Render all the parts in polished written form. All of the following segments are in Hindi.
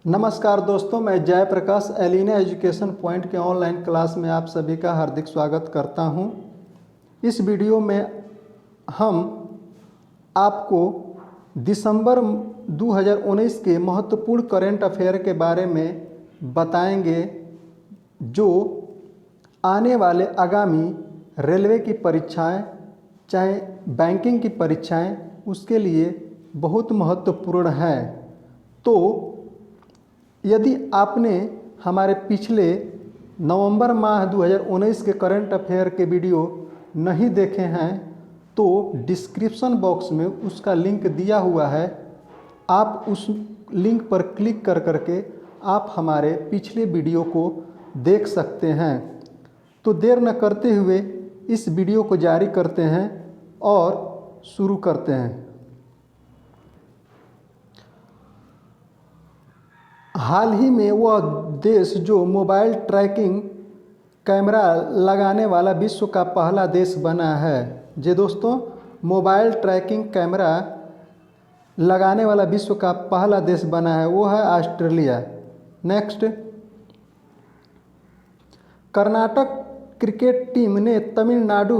नमस्कार दोस्तों, मैं जयप्रकाश एलिना एजुकेशन पॉइंट के ऑनलाइन क्लास में आप सभी का हार्दिक स्वागत करता हूं। इस वीडियो में हम आपको दिसंबर 2019 के महत्वपूर्ण करंट अफेयर के बारे में बताएंगे, जो आने वाले आगामी रेलवे की परीक्षाएं, चाहे बैंकिंग की परीक्षाएं, उसके लिए बहुत महत्वपूर्ण है। तो यदि आपने हमारे पिछले नवंबर माह 2019 के करंट अफेयर के वीडियो नहीं देखे हैं तो डिस्क्रिप्शन बॉक्स में उसका लिंक दिया हुआ है। आप उस लिंक पर क्लिक कर करके आप हमारे पिछले वीडियो को देख सकते हैं। तो देर न करते हुए इस वीडियो को जारी करते हैं और शुरू करते हैं। हाल ही में वह देश जो मोबाइल ट्रैकिंग कैमरा लगाने वाला विश्व का पहला देश बना है। जी दोस्तों, मोबाइल ट्रैकिंग कैमरा लगाने वाला विश्व का पहला देश बना है, वो है Australia. Next, Karnataka cricket team ने तमिलनाडु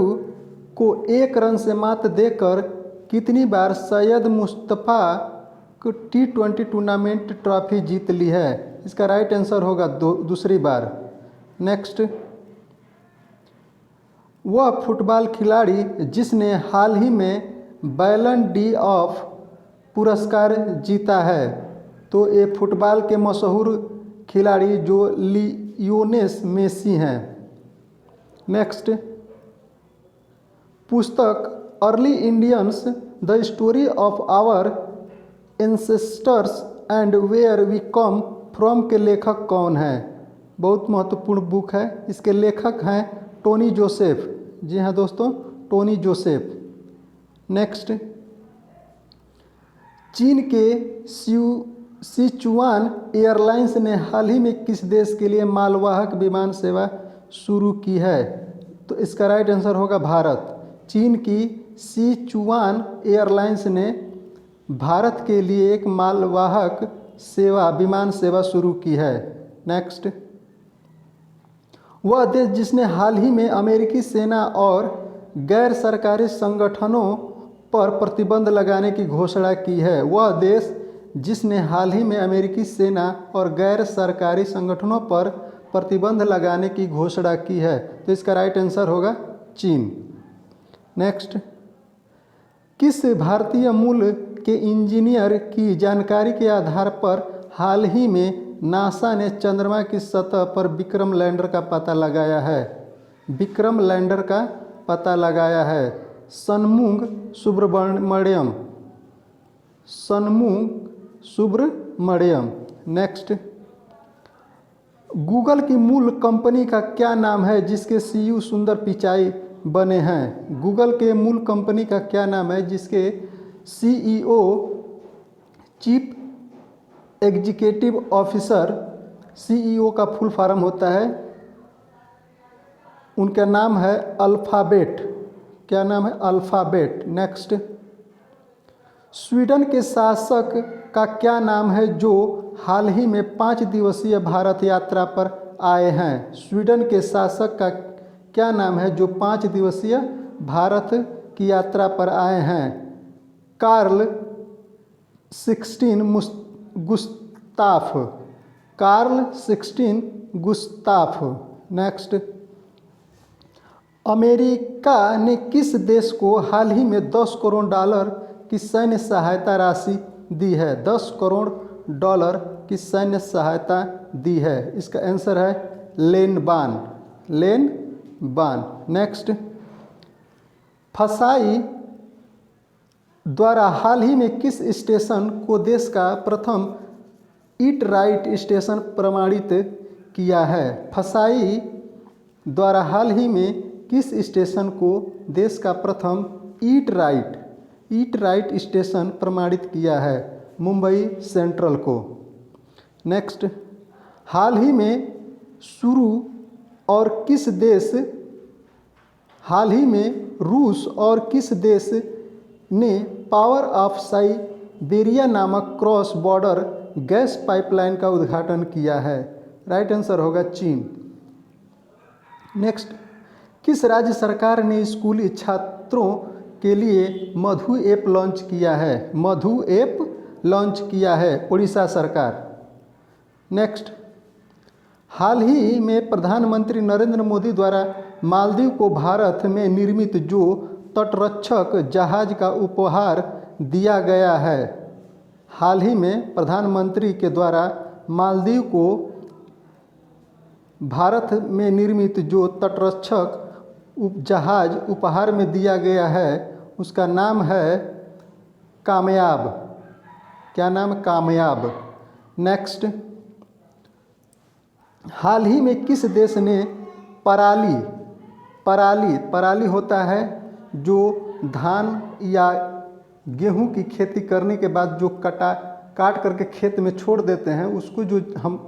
को 1 रन से मात देकर कितनी बार Syed Mustafa T20 tournament trophy जीत ली है? इसका राइट आंसर होगा दूसरी बार। नेक्स्ट, वह फुटबॉल खिलाड़ी जिसने हाल ही में बैलन डी ऑफ पुरस्कार जीता है। तो ये फुटबॉल के मशहूर खिलाड़ी जो लियोनेल मेसी हैं। नेक्स्ट, पुस्तक early Indians the story of our ancestors and where we came from के लेखक कौन है? बहुत महत्वपूर्ण बुक है। इसके लेखक हैं टोनी जोसेफ। जी हाँ दोस्तों, टोनी जोसेफ। नेक्स्ट, चीन के सिचुआन एयरलाइंस ने हाल ही में किस देश के लिए मालवाहक विमान सेवा शुरू की है? तो इसका राइट आंसर होगा भारत। चीन की सिचुआन एयरलाइंस ने भारत के लिए एक मालवाहक विमान सेवा शुरू की है। नेक्स्ट, वह देश जिसने हाल ही में अमेरिकी सेना और गैर सरकारी संगठनों पर प्रतिबंध लगाने की घोषणा की है। वह देश जिसने हाल ही में अमेरिकी सेना और गैर सरकारी संगठनों पर प्रतिबंध लगाने की घोषणा की है। तो इसका राइट आंसर होगा चीन। नेक्स्ट, किस भारतीय मूल के इंजीनियर की जानकारी के आधार पर हाल ही में नासा ने चंद्रमा की सतह पर विक्रम लैंडर का पता लगाया है? विक्रम लैंडर का पता लगाया है षणमुग सुब्रमण्यम। नेक्स्ट, गूगल की मूल कंपनी का क्या नाम है जिसके CEO सुंदर पिचाई बने हैं? गूगल के मूल कंपनी का क्या नाम है जिसके CEO chief executive officer, CEO का फुल फॉर्म होता है, उनका नाम है अल्फ़ाबेट। क्या नाम है? अल्फ़ाबेट। नेक्स्ट, स्वीडन के शासक का क्या नाम है जो हाल ही में 5 दिवसीय भारत यात्रा पर आए हैं? स्वीडन के शासक का क्या नाम है जो 5 दिवसीय भारत की यात्रा पर आए हैं? Carl 16 Gustaf. Carl 16 Gustaf. Next, America ने किस देश को हाल ही में $10 करोड़ की सैन्य सहायता राशि दी है? $10 करोड़ की सैन्य सहायता दी है। इसका आंसर है लेनबान। नेक्स्ट, फसाई द्वारा हाल ही में किस स्टेशन को देश का प्रथम ईट राइट स्टेशन प्रमाणित किया है? फसाई द्वारा हाल ही में किस स्टेशन को देश का प्रथम ईट राइट स्टेशन प्रमाणित किया है? मुंबई सेंट्रल को। नेक्स्ट, हाल ही में रूस और किस देश ने पावर ऑफ साइबेरिया नामक क्रॉस बॉर्डर गैस पाइपलाइन का उद्घाटन किया है? राइट आंसर होगा चीन। नेक्स्ट, किस राज्य सरकार ने स्कूली छात्रों के लिए मधु ऐप लॉन्च किया है? मधु ऐप लॉन्च किया है उड़ीसा सरकार। नेक्स्ट, हाल ही में प्रधानमंत्री नरेंद्र मोदी द्वारा मालदीव को भारत में निर्मित जो तटरक्षक जहाज का उपहार दिया गया है, हाल ही में प्रधानमंत्री के द्वारा मालदीव को भारत में निर्मित जो तटरक्षक जहाज उपहार में दिया गया है उसका नाम है कामयाब। क्या नाम? कामयाब। नेक्स्ट, हाल ही में किस देश ने पराली होता है जो धान या गेहूं की खेती करने के बाद जो काट करके खेत में छोड़ देते हैं, उसको जो हम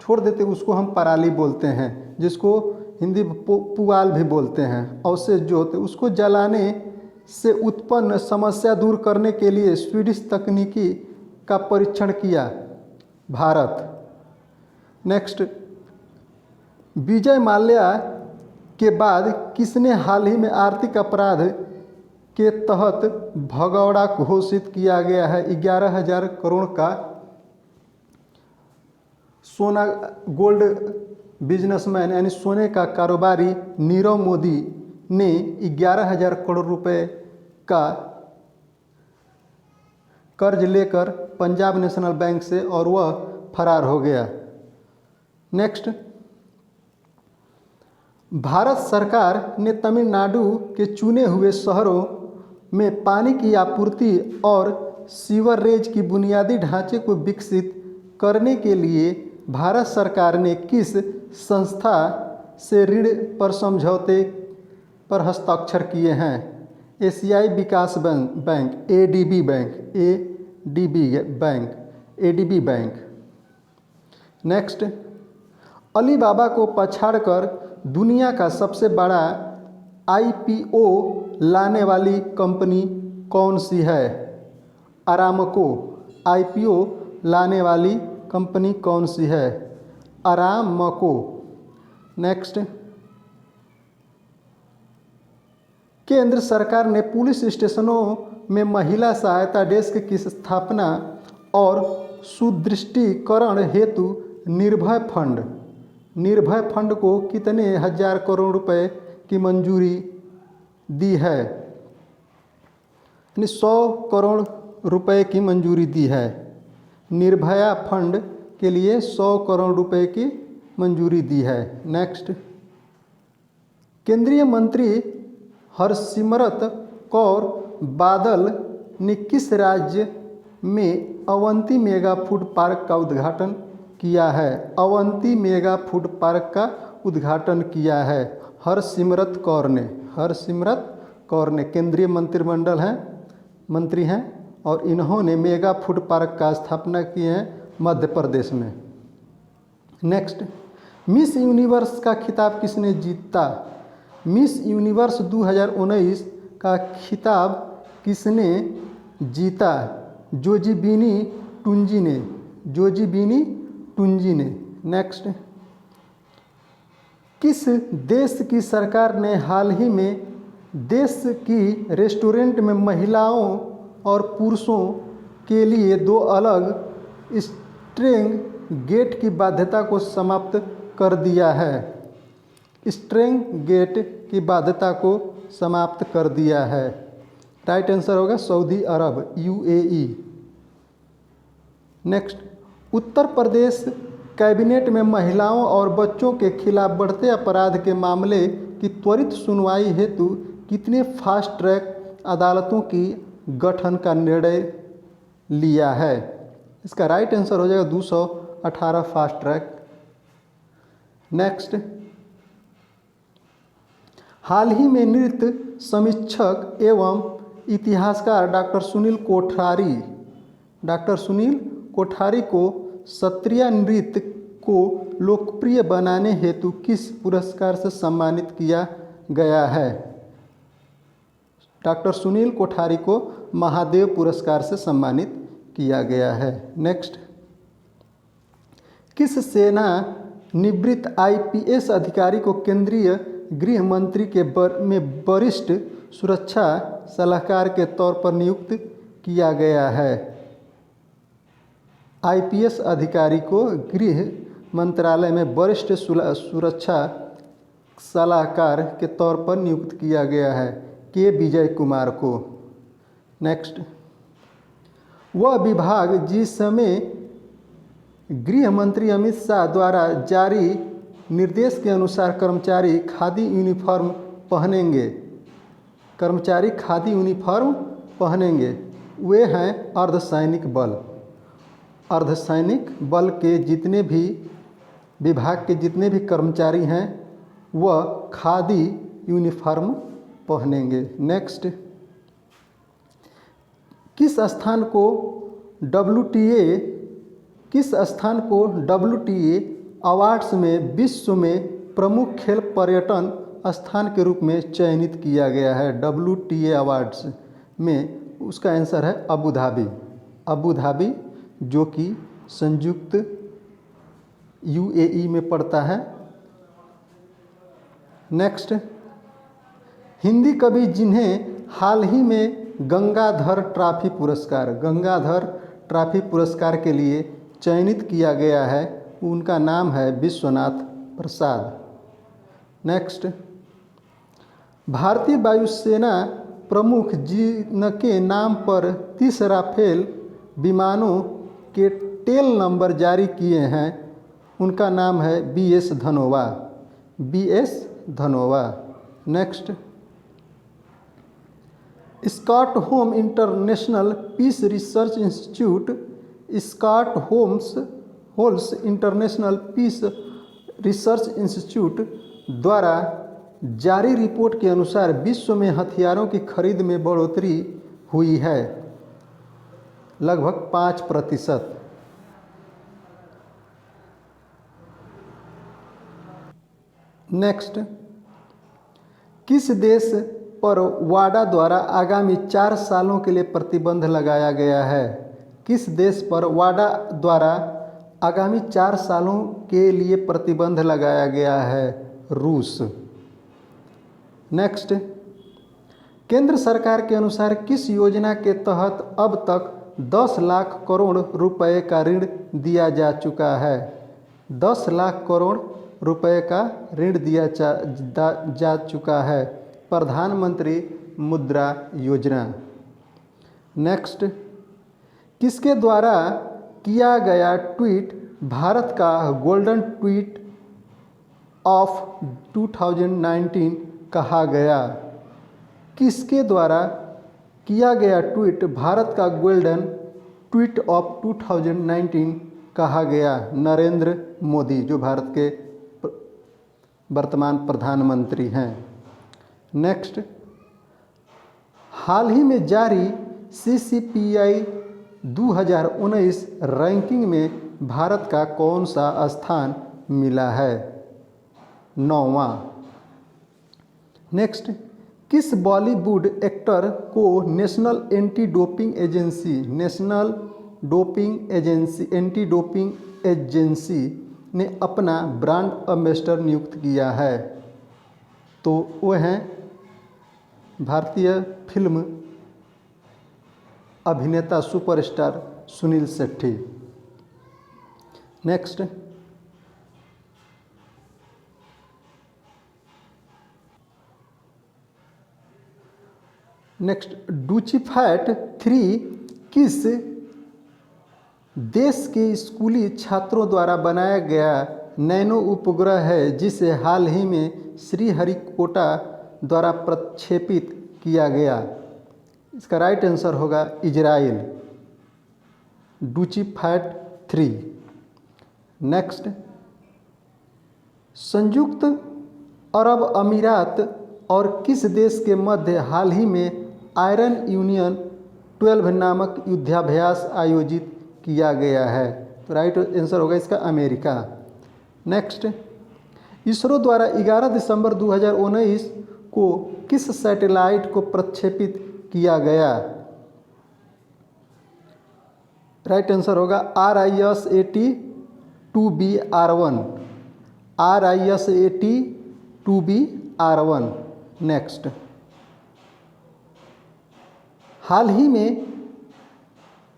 छोड़ देते हैं उसको हम पराली बोलते हैं, जिसको हिंदी में पुआल भी बोलते हैं। अवशेष जो होते हैं उसको जलाने से उत्पन्न समस्या दूर करने के लिए स्वीडिश तकनीकी का परीक्षण किया भारत। नेक्स्ट, विजय माल्या के बाद किसने हाल ही में आर्थिक अपराध के तहत भगौड़ा घोषित किया गया है? 11,000 करोड़ का सोना गोल्ड बिजनेसमैन यानी सोने का कारोबारी नीरव मोदी ने 11,000 करोड़ रुपए का कर्ज लेकर पंजाब नेशनल बैंक से और वह फरार हो गया। नेक्स्ट, भारत सरकार ने तमिलनाडु के चुने हुए शहरों में पानी की आपूर्ति और सीवरेज की बुनियादी ढांचे को विकसित करने के लिए भारत सरकार ने किस संस्था से ऋण पर समझौते पर हस्ताक्षर किए हैं? एशियाई विकास bank, ADB bank. Next, Alibaba को पछाड़कर दुनिया का सबसे बड़ा आईपीओ लाने वाली कंपनी कौन सी है? अरामको। आईपीओ लाने वाली कंपनी कौन सी है? अरामको। नेक्स्ट, केंद्र सरकार ने पुलिस स्टेशनों में महिला सहायता डेस्क की स्थापना और सुदृढ़ीकरण हेतु निर्भय फंड को कितने हजार करोड़ रुपए की मंजूरी दी है? यानी 100 करोड़ रुपए की मंजूरी दी है। निर्भया फंड के लिए 100 करोड़ रुपए की मंजूरी दी है। नेक्स्ट, केंद्रीय मंत्री हरसिमरत कौर बादल ने किस राज्य में अवंती मेगा फूड पार्क का उद्घाटन किया है? अवंती मेगा फूड पार्क का उद्घाटन किया है हरसिमरत कौर ने केंद्रीय मंत्रिमंडल मंत्री हैं और इन्होंने मेगा फूड पार्क का स्थापना की है मध्य प्रदेश में। नेक्स्ट, मिस यूनिवर्स का खिताब किसने जीता? मिस यूनिवर्स 2019 का खिताब किसने जीता? जोजीबिनी टुंजी ने। नेक्स्ट, किस देश की सरकार ने हाल ही में देश की रेस्टोरेंट में महिलाओं और पुरुषों के लिए 2 अलग स्ट्रेंग गेट की बाध्यता को समाप्त कर दिया है? स्ट्रेंग गेट की बाध्यता को समाप्त कर दिया है। राइट आंसर होगा सऊदी अरब, UAE. Next, Uttar Pradesh cabinet में महिलाओं और बच्चों के खिलाफ बढ़ते अपराध के मामले की त्वरित सुनवाई हेतु कितने फास्ट ट्रैक अदालतों की गठन का निर्णय लिया है? इसका राइट आंसर हो जाएगा 218 फास्ट ट्रैक। नेक्स्ट, हाल ही में नृत्य समीक्षक एवं इतिहासकार डॉक्टर सुनील कोठारी को सत्रिया नृत्य को लोकप्रिय बनाने हेतु किस पुरस्कार से सम्मानित किया गया है? डॉक्टर सुनील कोठारी को महादेव पुरस्कार से सम्मानित किया गया है। नेक्स्ट, किस सेना निवृत्त आईपीएस अधिकारी को केंद्रीय गृह मंत्री के में वरिष्ठ सुरक्षा सलाहकार के तौर पर नियुक्त किया गया है? आईपीएस अधिकारी को गृह मंत्रालय में वरिष्ठ सुरक्षा सलाहकार के तौर पर नियुक्त किया गया है के विजय कुमार को। नेक्स्ट, वह विभाग जिस समय गृह मंत्री अमित शाह द्वारा जारी निर्देश के अनुसार कर्मचारी खादी यूनिफॉर्म पहनेंगे वे हैं अर्धसैनिक बल। अर्धसैनिक बल के जितने भी विभाग के जितने भी कर्मचारी हैं वह खादी यूनिफॉर्म पहनेंगे। नेक्स्ट, किस स्थान को WTA अवार्ड्स में विश्व में प्रमुख खेल पर्यटन स्थान के रूप में चयनित किया गया है? WTA अवार्ड्स में उसका आंसर है अबू धाबी जो कि संयुक्त UAE में पड़ता है। नेक्स्ट, हिंदी कवि जिन्हें हाल ही में गंगाधर ट्रॉफी पुरस्कार के लिए चयनित किया गया है उनका नाम है विश्वनाथ प्रसाद। नेक्स्ट, भारतीय वायुसेना प्रमुख जिनके नाम पर 30 राफेल विमानों के टेल नंबर जारी किए हैं उनका नाम है BS Dhanoa. Next, Stockholm international peace research institute Stockholm's international peace research institute द्वारा जारी रिपोर्ट के अनुसार विश्व में हथियारों की खरीद में बढ़ोतरी हुई है लगभग 5%। नेक्स्ट, किस देश पर वाडा द्वारा आगामी 4 सालों के लिए प्रतिबंध लगाया गया है? किस देश पर वाडा द्वारा आगामी 4 सालों के लिए प्रतिबंध लगाया गया है? रूस। नेक्स्ट, केंद्र सरकार के अनुसार किस योजना के तहत अब तक 10 लाख करोड़ रुपए का ऋण दिया जा चुका है? 10 लाख करोड़ रुपए का ऋण दिया जा चुका है प्रधानमंत्री मुद्रा योजना। नेक्स्ट, किसके द्वारा किया गया ट्वीट भारत का गोल्डन ट्वीट ऑफ 2019 कहा गया? किसके द्वारा किया गया ट्वीट भारत का गोल्डन ट्वीट ऑफ 2019 कहा गया? नरेंद्र मोदी जो भारत के वर्तमान प्रधानमंत्री हैं। नेक्स्ट, हाल ही में जारी CCPI 2019 रैंकिंग में भारत का कौन सा स्थान मिला है? 9वां। नेक्स्ट, किस बॉलीवुड एक्टर को नेशनल एंटी डोपिंग एजेंसी ने अपना ब्रांड एम्बेसडर नियुक्त किया है? तो वो हैं भारतीय फिल्म अभिनेता सुपरस्टार सुनील शेट्टी। नेक्स्ट, डूचिफैट 3 किस देश के स्कूली छात्रों द्वारा बनाया गया नैनो उपग्रह है जिसे हाल ही में श्रीहरिकोटा द्वारा प्रक्षेपित किया गया? इसका राइट आंसर होगा इजराइल, डूचिफैट 3। नेक्स्ट, संयुक्त अरब अमीरात और किस देश के मध्य हाल ही में आयरन यूनियन 12 नामक युद्धाभ्यास आयोजित किया गया है? तो राइट आंसर होगा इसका अमेरिका। नेक्स्ट, इसरो द्वारा 11 दिसंबर 2019 को किस सैटेलाइट को प्रक्षेपित किया गया? राइट आंसर होगा RISAT 2BR1, RISAT 2BR1। Next, हाल ही में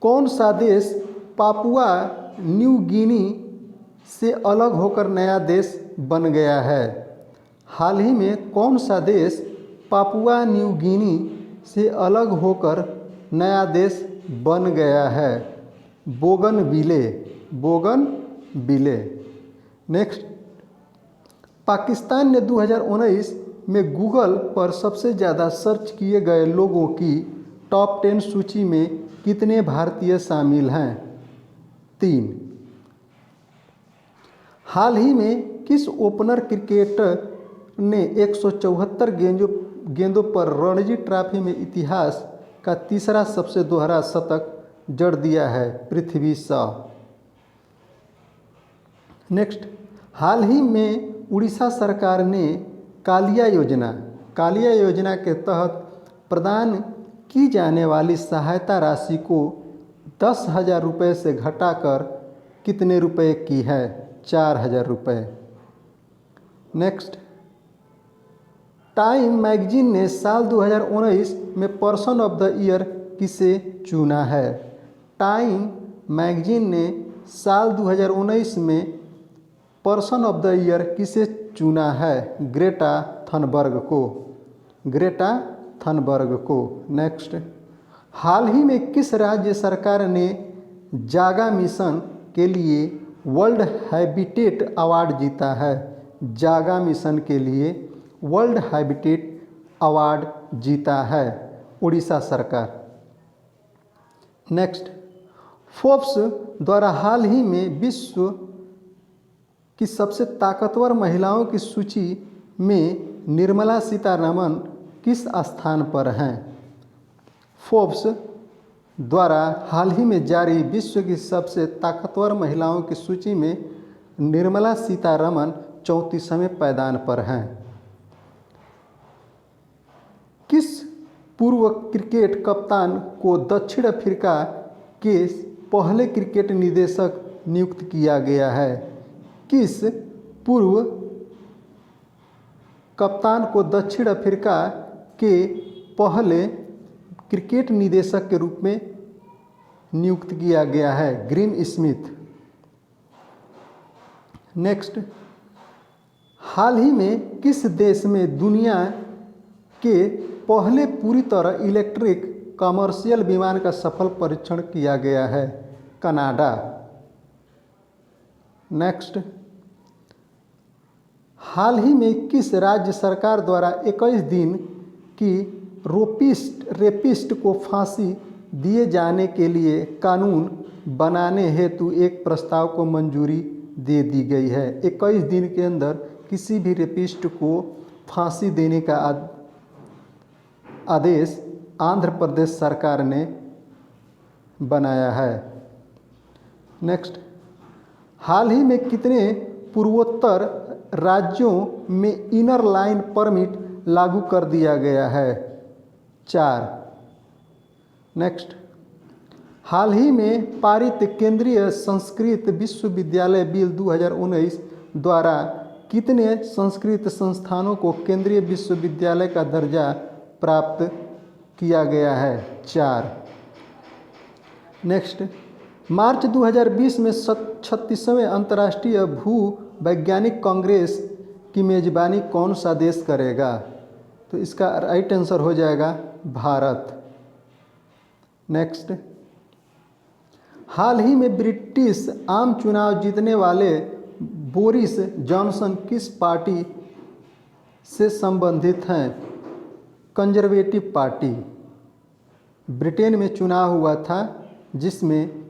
कौन सा देश पापुआ न्यू गिनी से अलग होकर नया देश बन गया है? हाल ही में कौन सा देश पापुआ न्यू गिनी से अलग होकर नया देश बन गया है? Bougainvillea, bougainvillea. नेक्स्ट, पाकिस्तान ने 2019 में गूगल पर सबसे ज़्यादा सर्च किए गए लोगों की टॉप 10 सूची में कितने भारतीय शामिल हैं? 3। हाल ही में किस ओपनर क्रिकेटर ने 174 गेंदों पर रणजी ट्रॉफी में इतिहास का तीसरा सबसे दोहरा शतक जड़ दिया है? पृथ्वी शॉ। नेक्स्ट, हाल ही में उड़ीसा सरकार ने कालिया योजना के तहत प्रदान की जाने वाली सहायता राशि को 10,000 रुपये से घटाकर कितने रुपए की है? 4,000 रुपये। नेक्स्ट, टाइम मैगजीन ने साल 2019 में पर्सन ऑफ द ईयर किसे चुना है? टाइम मैगजीन ने साल 2019 में पर्सन ऑफ द ईयर किसे चुना है? ग्रेटा थनबर्ग को, ग्रेटा थनबर्ग को। नेक्स्ट, हाल ही में किस राज्य सरकार ने जागा मिशन के लिए वर्ल्ड हैबिटेट अवार्ड जीता है? जागा मिशन के लिए वर्ल्ड हैबिटेट अवार्ड जीता है उड़ीसा सरकार। नेक्स्ट, फोर्ब्स द्वारा हाल ही में विश्व की सबसे ताकतवर महिलाओं की सूची में निर्मला सीतारमण किस स्थान पर हैं? फोर्ब्स द्वारा हाल ही में जारी विश्व की सबसे ताकतवर महिलाओं की सूची में निर्मला सीतारमण 34वें पायदान पर हैं। किस पूर्व क्रिकेट कप्तान को दक्षिण अफ्रीका के पहले क्रिकेट निदेशक नियुक्त किया गया है? किस पूर्व कप्तान को दक्षिण अफ्रीका के पहले क्रिकेट निदेशक के रूप में नियुक्त किया गया है? Graeme Smith. नेक्स्ट, हाल ही में किस देश में दुनिया के पहले पूरी तरह इलेक्ट्रिक कमर्शियल विमान का सफल परीक्षण किया गया है? कनाडा। नेक्स्ट, हाल ही में किस राज्य सरकार द्वारा 21 दिन की रेपिस्ट को फांसी दिए जाने के लिए कानून बनाने हेतु एक प्रस्ताव को मंजूरी दे दी गई है? 21 दिन के अंदर किसी भी रेपिस्ट को फांसी देने का आदेश आंध्र प्रदेश सरकार ने बनाया है। नेक्स्ट, हाल ही में कितने पूर्वोत्तर राज्यों में इनर लाइन परमिट लागू कर दिया गया है? 4। नेक्स्ट, हाल ही में पारित केंद्रीय संस्कृत विश्वविद्यालय बिल 2019 द्वारा कितने संस्कृत संस्थानों को केंद्रीय विश्वविद्यालय का दर्जा प्राप्त किया गया है? 4। नेक्स्ट, मार्च 2020 में 36वें अंतर्राष्ट्रीय भू वैज्ञानिक कांग्रेस की मेजबानी कौन सा देश करेगा? तो इसका राइट आंसर हो जाएगा भारत। नेक्स्ट, हाल ही में ब्रिटिश आम चुनाव जीतने वाले बोरिस जॉनसन किस पार्टी से संबंधित हैं? Conservative party. ब्रिटेन में चुनाव हुआ था जिसमें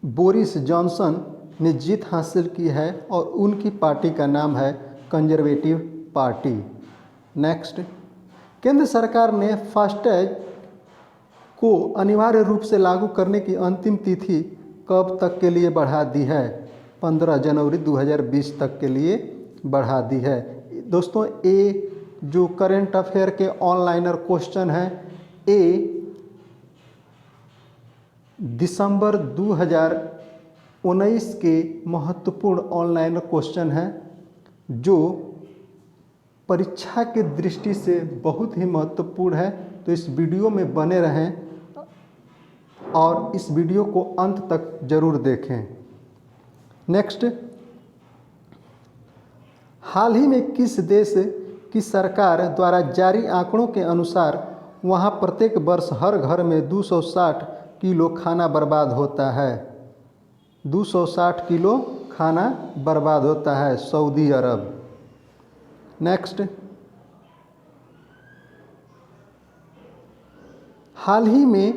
बोरिस जॉनसन ने जीत हासिल की है और उनकी पार्टी का नाम है कंजर्वेटिव पार्टी। नेक्स्ट, केंद्र सरकार ने फास्टैग को अनिवार्य रूप से लागू करने की अंतिम तिथि कब तक के लिए बढ़ा दी है? 15 जनवरी 2020 तक के लिए बढ़ा दी है। दोस्तों, ये जो करंट अफेयर के ऑनलाइनर क्वेश्चन हैं, ये दिसंबर 2020 2019 के महत्वपूर्ण ऑनलाइन क्वेश्चन हैं जो परीक्षा के दृष्टि से बहुत ही महत्वपूर्ण है। तो इस वीडियो में बने रहें और इस वीडियो को अंत तक जरूर देखें। नेक्स्ट, हाल ही में किस देश की सरकार द्वारा जारी आंकड़ों के अनुसार वहां प्रत्येक वर्ष हर घर में 260 किलो खाना बर्बाद होता है? 260 किलो खाना बर्बाद होता है, सऊदी अरब। नेक्स्ट, हाल ही में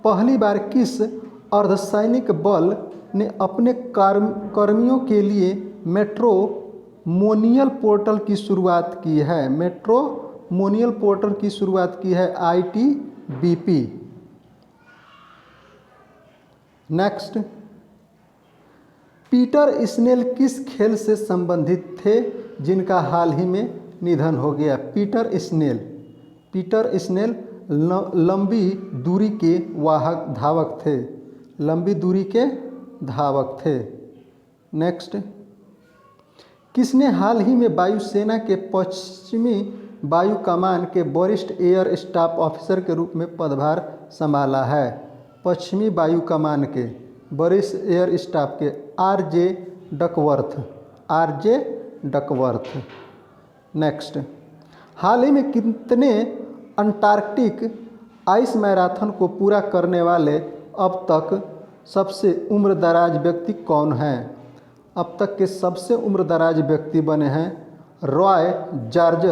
पहली बार किस अर्धसैनिक बल ने अपने कर्मियों के लिए मेट्रोमोनियल पोर्टल की शुरुआत की है? मेट्रोमोनियल पोर्टल की शुरुआत की है ITBP। नेक्स्ट, पीटर स्नेल किस खेल से संबंधित थे जिनका हाल ही में निधन हो गया? पीटर स्नेल लंबी दूरी के धावक थे। लंबी दूरी के धावक थे। नेक्स्ट, किसने हाल ही में वायुसेना के पश्चिमी वायु कमान के वरिष्ठ एयर स्टाफ ऑफिसर के रूप में पदभार संभाला है? पश्चिमी वायु कमान के वरिष्ठ एयर स्टाफ के RJ डकवर्थ। नेक्स्ट, हाल ही में कितने अंटार्कटिक आइस मैराथन को पूरा करने वाले अब तक सबसे उम्रदराज व्यक्ति कौन हैं? अब तक के सबसे उम्रदराज व्यक्ति बने हैं रॉय जॉर्ज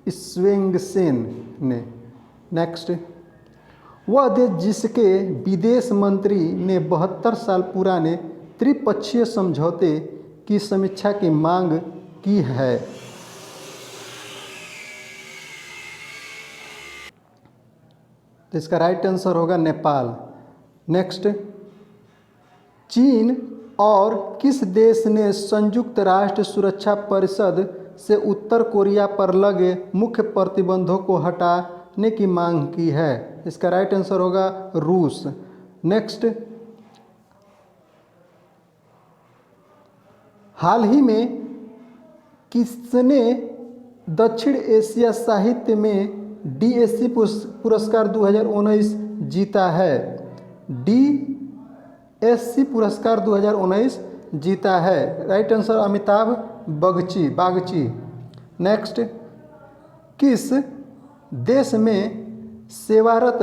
स्वेंगसेन ने। नेक्स्ट, वह देश जिसके विदेश मंत्री ने 72 साल पुराने त्रिपक्षीय समझौते की समीक्षा की मांग की है? तो इसका राइट आंसर होगा नेपाल। नेक्स्ट, चीन और किस देश ने संयुक्त राष्ट्र सुरक्षा परिषद से उत्तर कोरिया पर लगे मुख्य प्रतिबंधों को हटाने की मांग की है? इसका राइट आंसर होगा रूस। नेक्स्ट, हाल ही में किसने दक्षिण एशिया साहित्य में DSC पुरस्कार 2019 जीता है? DSC पुरस्कार 2019 जीता है। Right answer Amitabh Bagchi. Next, किस देश में सेवारत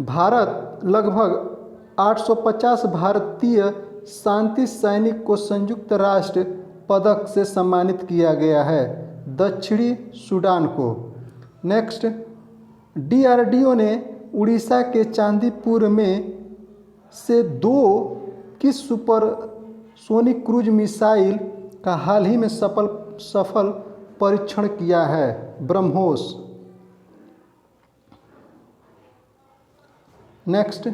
भारत लगभग 850 भारतीय शांति सैनिक को संयुक्त राष्ट्र पदक से सम्मानित किया गया है? दक्षिणी सूडान को। नेक्स्ट, DRDO ने उड़ीसा के चांदीपुर में से 2 किस सुपरसोनिक क्रूज मिसाइल का हाल ही में सफल परीक्षण किया है? ब्रह्मोस। नेक्स्ट,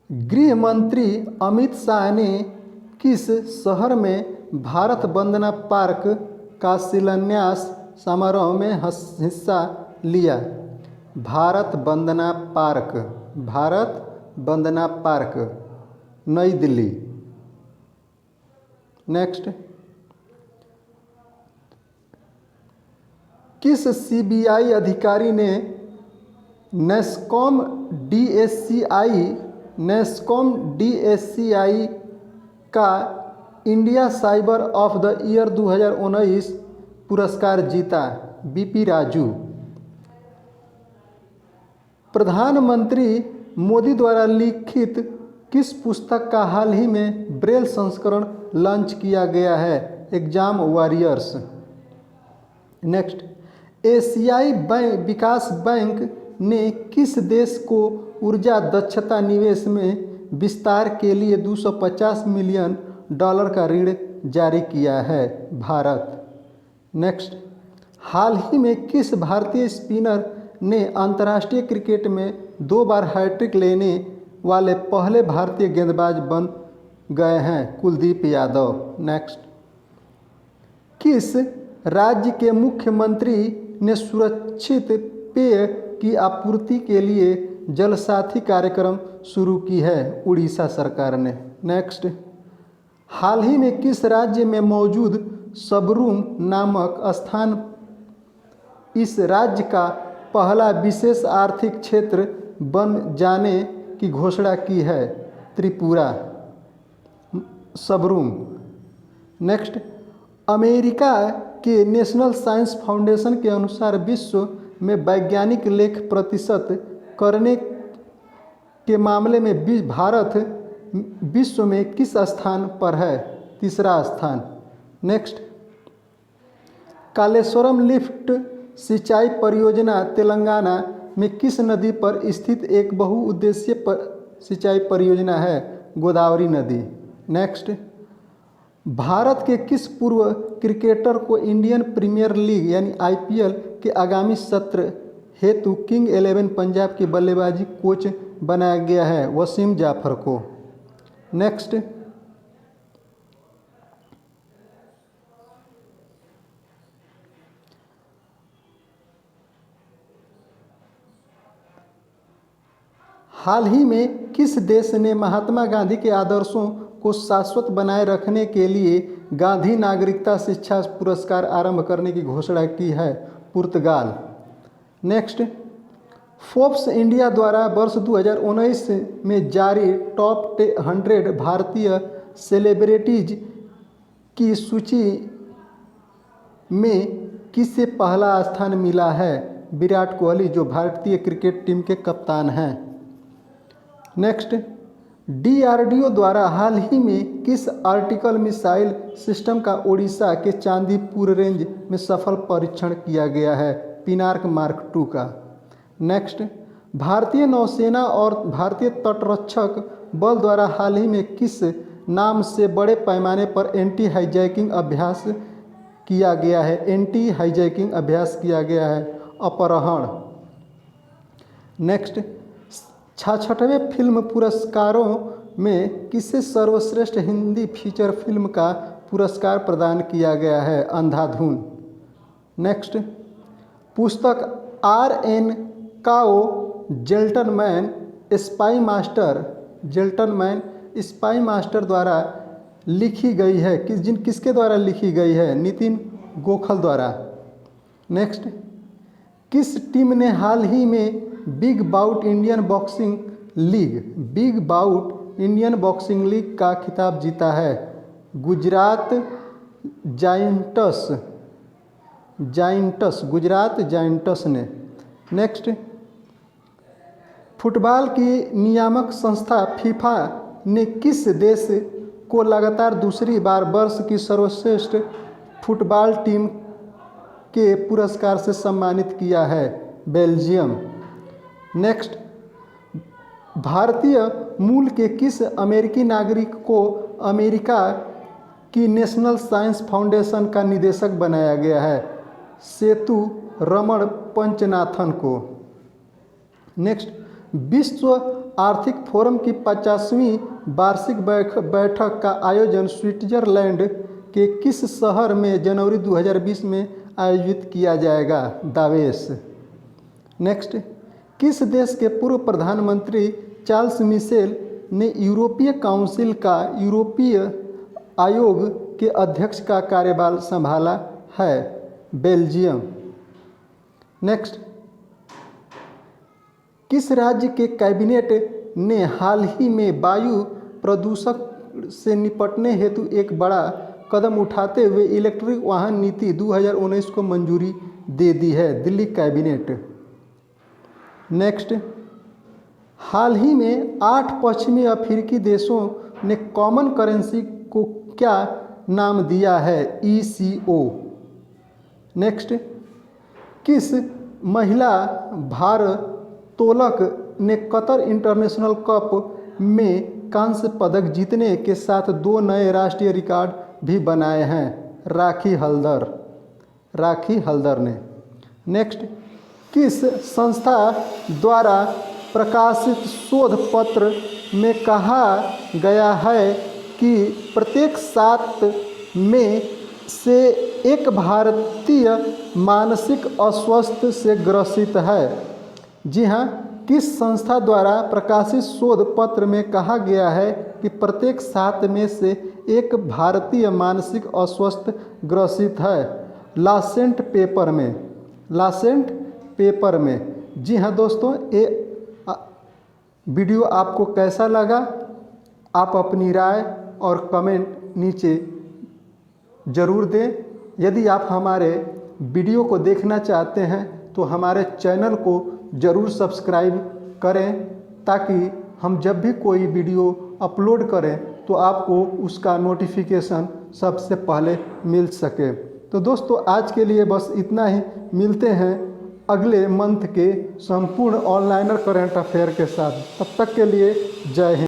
गृह मंत्री अमित शाह ने किस शहर में भारत वंदना पार्क का शिलान्यास समारोह में हिस्सा लिया? भारत वंदना पार्क, नई दिल्ली। नेक्स्ट, किस CBI अधिकारी ने नेस्कॉम DSCI का India cyber of the year 2019 पुरस्कार जीता? BP राजू। प्रधानमंत्री मोदी द्वारा लिखित किस पुस्तक का हाल ही में ब्रेल संस्करण लॉन्च किया गया है? Exam warriors. नेक्स्ट, एशियाई विकास बैंक ने किस देश को ऊर्जा दक्षता निवेश में विस्तार के लिए $250 मिलियन का ऋण जारी किया है? भारत। नेक्स्ट, हाल ही में किस भारतीय स्पिनर ने अंतर्राष्ट्रीय क्रिकेट में 2 बार हैट्रिक लेने वाले पहले भारतीय गेंदबाज बन गए हैं? कुलदीप यादव। नेक्स्ट, किस राज्य के मुख्यमंत्री ने सुरक्षित पेय की आपूर्ति के लिए जल साथी कार्यक्रम शुरू की है उड़ीसा सरकार ने। नेक्स्ट, हाल ही में किस राज्य में मौजूद सबरूम नामक स्थान इस राज्य का पहला विशेष आर्थिक क्षेत्र बन जाने की घोषणा की है? त्रिपुरा। सबरूम। नेक्स्ट, अमेरिका के नेशनल साइंस फाउंडेशन के अनुसार विश्व में वैज्ञानिक लेख प्रतिशत करने के मामले में भारत विश्व में किस स्थान पर है? तीसरा स्थान। नेक्स्ट, कालेश्वरम लिफ्ट सिंचाई परियोजना तेलंगाना में किस नदी पर स्थित एक बहुउद्देशीय सिंचाई परियोजना है? गोदावरी नदी। नेक्स्ट, भारत के किस पूर्व क्रिकेटर को इंडियन प्रीमियर लीग यानी IPL के आगामी सत्र हेतु किंग 11 पंजाब की बल्लेबाजी कोच बनाया गया है? वसीम जाफर को। नेक्स्ट, हाल ही में किस देश ने महात्मा गांधी के आदर्शों को शाश्वत बनाए रखने के लिए गांधी नागरिकता शिक्षा पुरस्कार आरंभ करने की घोषणा की है? पुर्तगाल। नेक्स्ट, फोर्ब्स इंडिया द्वारा वर्ष 2019 में जारी टॉप 100 भारतीय सेलिब्रिटीज की सूची में किसे पहला स्थान मिला है? विराट कोहली, जो भारतीय क्रिकेट टीम के कप्तान हैं। नेक्स्ट, DRDO द्वारा हाल ही में किस आर्टिकल मिसाइल सिस्टम का ओडिशा के चांदीपुर रेंज में सफल परीक्षण किया गया है? पिनार्क मार्क 2 का। नेक्स्ट, भारतीय नौसेना और भारतीय तटरक्षक बल द्वारा हाल ही में किस नाम से बड़े पैमाने पर एंटी हाईजैकिंग अभ्यास किया गया है? एंटी हाईजैकिंग अभ्यास किया गया है? अपहरण। नेक्स्ट, 66वें फिल्म पुरस्कारों में किसे सर्वश्रेष्ठ हिंदी फीचर फिल्म का पुरस्कार प्रदान किया गया है? अंधाधुन। नेक्स्ट, पुस्तक R.N. काओ जेंटलमैन स्पाई मास्टर द्वारा लिखी गई है? किसके द्वारा लिखी गई है? नितिन गोखल द्वारा। नेक्स्ट, किस टीम ने हाल ही में big bout Indian boxing league का खिताब जीता है? गुजरात जायंट्स ने। नेक्स्ट, फुटबॉल की नियामक संस्था फीफा ने किस देश को लगातार दूसरी बार वर्ष की सर्वश्रेष्ठ फुटबॉल टीम के पुरस्कार से सम्मानित किया है? बेल्जियम। नेक्स्ट, भारतीय मूल के किस अमेरिकी नागरिक को अमेरिका की नेशनल साइंस फाउंडेशन का निदेशक बनाया गया है? सेतु रमण पंचनाथन को। नेक्स्ट, विश्व आर्थिक फोरम की 50वीं वार्षिक बैठक का आयोजन स्विट्जरलैंड के किस शहर में जनवरी 2020 में आयोजित किया जाएगा? दावेस। नेक्स्ट, किस देश के पूर्व प्रधानमंत्री चार्ल्स मिशेल ने यूरोपीय काउंसिल का यूरोपीय आयोग के अध्यक्ष का कार्यभार संभाला है? बेल्जियम। नेक्स्ट, किस राज्य के कैबिनेट ने हाल ही में वायु प्रदूषण से निपटने हेतु एक बड़ा कदम उठाते हुए इलेक्ट्रिक वाहन नीति 2019 को मंजूरी दे दी है? दिल्ली कैबिनेट। नेक्स्ट, हाल ही में 8 पश्चिमी अफ्रीकी देशों ने कॉमन करेंसी को क्या नाम दिया है? ECO। नेक्स्ट, किस महिला भारोत्तोलक ने कतर इंटरनेशनल कप में कांस्य पदक जीतने के साथ 2 नए राष्ट्रीय रिकॉर्ड भी बनाए हैं? राखी हल्दर ने। नेक्स्ट, किस संस्था द्वारा प्रकाशित शोध पत्र में कहा गया है कि प्रत्येक 7 में से एक भारतीय मानसिक अस्वस्थ से ग्रसित है? जी हाँ, किस संस्था द्वारा प्रकाशित शोध पत्र में कहा गया है कि प्रत्येक 7 में से एक भारतीय मानसिक अस्वस्थ ग्रसित है? लासेंट पेपर में, लासेंट पेपर में। जी हाँ दोस्तों, ये वीडियो आपको कैसा लगा? आप अपनी राय और कमेंट नीचे ज़रूर दें। यदि आप हमारे वीडियो को देखना चाहते हैं तो हमारे चैनल को ज़रूर सब्सक्राइब करें, ताकि हम जब भी कोई वीडियो अपलोड करें तो आपको उसका नोटिफिकेशन सबसे पहले मिल सके। तो दोस्तों, आज के लिए बस इतना ही। मिलते हैं अगले मंथ के संपूर्ण ऑनलाइनर करंट अफेयर के साथ। तब तक के लिए जय हिंद।